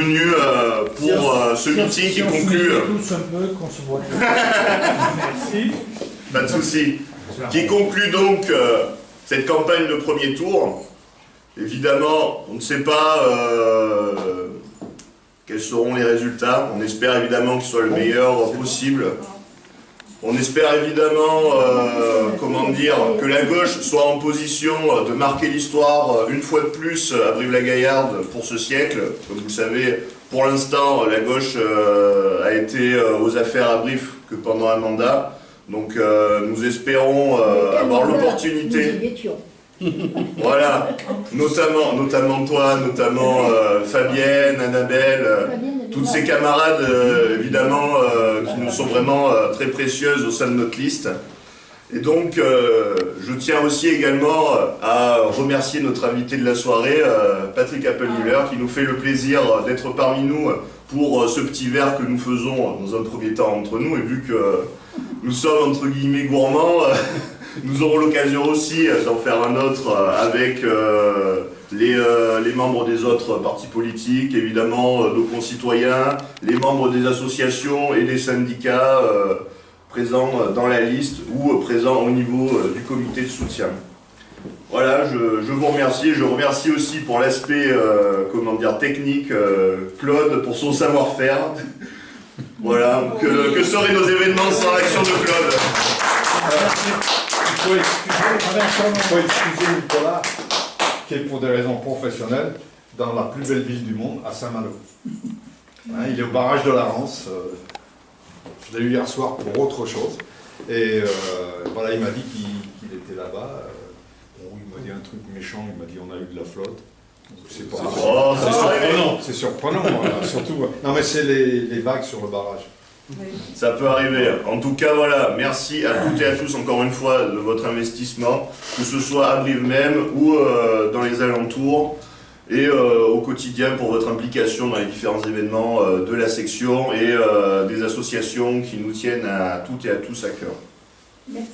venus pour ce meeting qui conclut... tous un peu, qu'on se voit. Merci. Pas de souci. Qui conclut donc cette campagne de premier tour. Évidemment, on ne sait pas quels seront les résultats. On espère évidemment qu'ils soient le meilleur possible. On espère évidemment, que la gauche soit en position de marquer l'histoire une fois de plus à Brive-la-Gaillarde pour ce siècle. Comme vous le savez, pour l'instant, la gauche a été aux affaires à Brive que pendant un mandat. Donc nous espérons avoir l'opportunité. Voilà, notamment toi, notamment Fabienne, Annabelle, toutes ces camarades évidemment qui nous sont vraiment très précieuses au sein de notre liste. Et donc je tiens aussi également à remercier notre invité de la soirée, Patrick Appelmüller, qui nous fait le plaisir d'être parmi nous pour ce petit verre que nous faisons dans un premier temps entre nous. Et vu que nous sommes entre guillemets gourmands, nous aurons l'occasion aussi d'en faire un autre avec les membres des autres partis politiques, évidemment nos concitoyens, les membres des associations et des syndicats présents dans la liste ou présents au niveau du comité de soutien. Voilà, je vous remercie. Je remercie aussi pour l'aspect technique Claude pour son savoir-faire. Voilà, que seraient nos événements sans l'action de Claude? Il faut excuser Nicolas, qui est pour des raisons professionnelles dans la plus belle ville du monde, à Saint-Malo. Hein, il est au barrage de la Rance. Je l'ai eu hier soir pour autre chose. Et voilà, il m'a dit qu'il était là-bas. Bon, il m'a dit un truc méchant, il m'a dit on a eu de la flotte. C'est surprenant. C'est surprenant, voilà, surtout. Non mais c'est les vagues sur le barrage. Ça peut arriver. En tout cas, voilà, merci à toutes et à tous encore une fois de votre investissement, que ce soit à Brive même ou dans les alentours, et au quotidien pour votre implication dans les différents événements de la section et des associations qui nous tiennent à toutes et à tous à cœur. Merci.